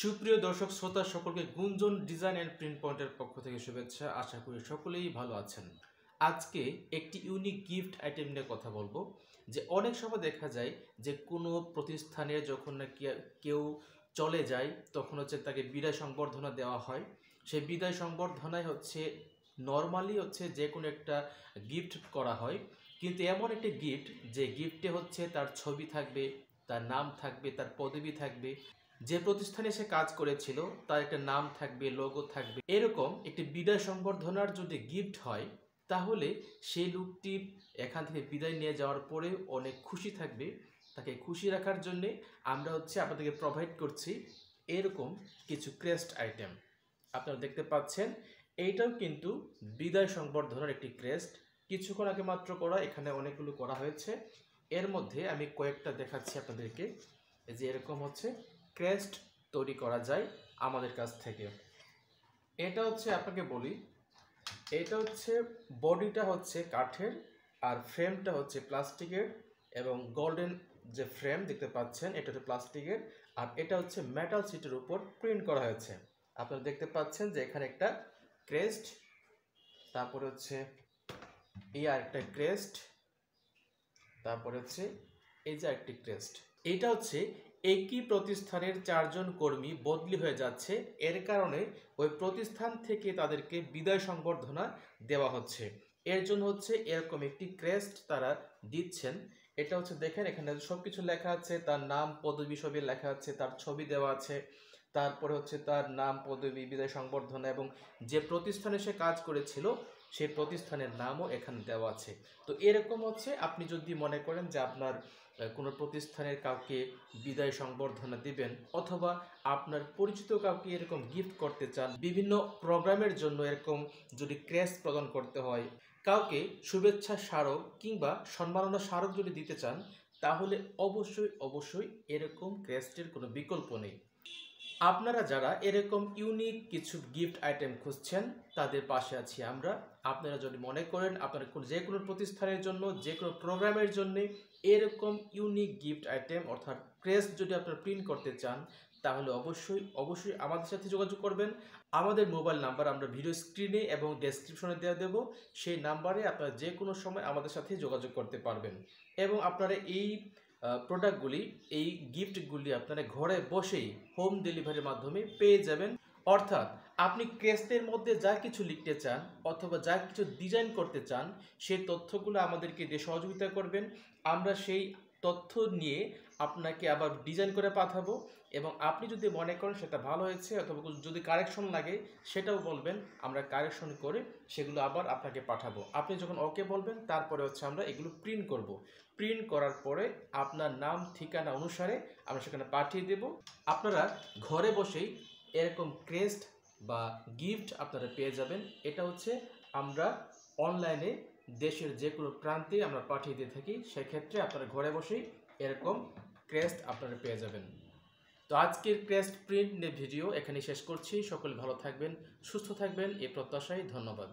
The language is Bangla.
সুপ্রিয় দর্শক শ্রোতা সকলকে গুঞ্জন ডিজাইন অ্যান্ড প্রিন্ট পয়েন্টের পক্ষ থেকে শুভেচ্ছা। আশা করি সকলেই ভালো আছেন। আজকে একটি ইউনিক গিফট আইটেম নিয়ে কথা বলবো। যে অনেক সময় দেখা যায় যে কোনো প্রতিষ্ঠানে যখন নাকি কেউ চলে যায় তখন হচ্ছে তাকে বিদায় সংবর্ধনা দেওয়া হয়। সেই বিদায় সংবর্ধনায় হচ্ছে নর্মালি হচ্ছে যে কোনো একটা গিফট করা হয়, কিন্তু এমন একটি গিফট যে গিফটে হচ্ছে তার ছবি থাকবে, তার নাম থাকবে, তার পদবি থাকবে, যে প্রতিষ্ঠানে সে কাজ করেছিল তার একটা নাম থাকবে, লোগো থাকবে। এরকম একটি বিদায় সংবর্ধনার যদি গিফট হয় তাহলে সেই লোকটি এখান থেকে বিদায় নিয়ে যাওয়ার পরে অনেক খুশি থাকবে। তাকে খুশি রাখার জন্যে আমরা হচ্ছে আপনাদেরকে প্রোভাইড করছি এরকম কিছু ক্রেস্ট আইটেম। আপনারা দেখতে পাচ্ছেন এইটাও কিন্তু বিদায় সংবর্ধনার একটি ক্রেস্ট। কিছুক্ষণ আগে মাত্র করা, এখানে অনেকগুলো করা হয়েছে। এর মধ্যে আমি কয়েকটা দেখাচ্ছি আপনাদেরকে। এই যে এরকম হচ্ছে ক্রেস্ট তৈরি করা যায় আমাদের কাছ থেকে। এটা হচ্ছে আপনাকে বলি, এটা হচ্ছে বডিটা হচ্ছে কাঠের আর ফ্রেমটা হচ্ছে প্লাস্টিকের, এবং গোল্ডেন যে ফ্রেম দেখতে পাচ্ছেন এটা হচ্ছে প্লাস্টিকের, আর এটা হচ্ছে মেটাল শিটের উপর প্রিন্ট করা হয়েছে। আপনারা দেখতে পাচ্ছেন যে এখানে একটা ক্রেস্ট, তারপরে হচ্ছে এই আরেকটা ক্রেস্ট, তারপরে হচ্ছে এই যে আরেকটি ক্রেস্ট। এটা হচ্ছে একই প্রতিষ্ঠানের 4 জন কর্মী বদলি হয়ে যাচ্ছে, এর কারণে ওই প্রতিষ্ঠান থেকে তাদেরকে বিদায় সংবর্ধনা দেওয়া হচ্ছে। এর জন্য হচ্ছে এরকম একটি ক্রেস্ট তারা দিচ্ছেন। এটা হচ্ছে দেখেন এখানে সব কিছু লেখা আছে, তার নাম পদবি সবই লেখা আছে, তার ছবি দেওয়া আছে, তারপরে হচ্ছে তার নাম পদবি বিদায় সংবর্ধনা এবং যে প্রতিষ্ঠানে সে কাজ করেছিল সেই প্রতিষ্ঠানের নামও এখানে দেওয়া আছে। তো এরকম হচ্ছে আপনি যদি মনে করেন যে আপনার কোনো প্রতিষ্ঠানের কাউকে বিদায় সংবর্ধনা দিবেন, অথবা আপনার পরিচিত কাউকে এরকম গিফট করতে চান, বিভিন্ন প্রোগ্রামের জন্য এরকম যদি ক্রেস্ট প্রদান করতে হয়, কাউকে শুভেচ্ছা স্মারক কিংবা সম্মাননা স্মারক যদি দিতে চান, তাহলে অবশ্যই অবশ্যই এরকম ক্রেস্টের কোনো বিকল্প নেই। আপনারা যারা এরকম ইউনিক কিছু গিফট আইটেম খুঁজছেন তাদের পাশে আছি আমরা। আপনারা যদি মনে করেন আপনার যে কোনো প্রতিষ্ঠানের জন্য, যে কোনো প্রোগ্রামের জন্য এরকম ইউনিক গিফট আইটেম অর্থাৎ ক্রেস্ট যদি আপনারা প্রিন্ট করতে চান, তাহলে অবশ্যই অবশ্যই আমাদের সাথে যোগাযোগ করবেন। আমাদের মোবাইল নাম্বার আমরা ভিডিও স্ক্রিনে এবং ডেসক্রিপশনে দেওয়া দেবো। সেই নাম্বারে আপনারা যে কোনো সময় আমাদের সাথে যোগাযোগ করতে পারবেন, এবং আপনারা এই প্রোডাক্টগুলি, এই গিফটগুলি আপনারা ঘরে বসেই হোম ডেলিভারির মাধ্যমে পেয়ে যাবেন। অর্থাৎ আপনি ক্রেস্টের মধ্যে যা কিছু লিখতে চান অথবা যা কিছু ডিজাইন করতে চান, সেই তথ্যগুলো আমাদেরকে দিয়ে সহযোগিতা করবেন। আমরা সেই তথ্য নিয়ে আপনাকে আবার ডিজাইন করে পাঠাবো, এবং আপনি যদি মনে করেন সেটা ভালো হয়েছে অথবা যদি কারেকশন লাগে সেটাও বলবেন, আমরা কারেকশন করে সেগুলো আবার আপনাকে পাঠাবো। আপনি যখন ওকে বলবেন তারপরে হচ্ছে আমরা এগুলো প্রিন্ট করব। প্রিন্ট করার পরে আপনার নাম ঠিকানা অনুসারে আমরা সেখানে পাঠিয়ে দেব। আপনারা ঘরে বসেই এরকম ক্রেস্ট বা গিফট আপনারা পেয়ে যাবেন। এটা হচ্ছে আমরা অনলাইনে দেশের যে কোনো প্রান্তে আমরা পাঠিয়ে দিয়ে থাকি, সেক্ষেত্রে আপনারা ঘরে বসেই এরকম ক্রেস্ট আপনারা পেয়ে যাবেন। তো আজকের ক্রেস্ট প্রিন্ট ভিডিও এখানে শেষ করছি। সকলে ভালো থাকবেন, সুস্থ থাকবেন এই প্রত্যাশায়। ধন্যবাদ।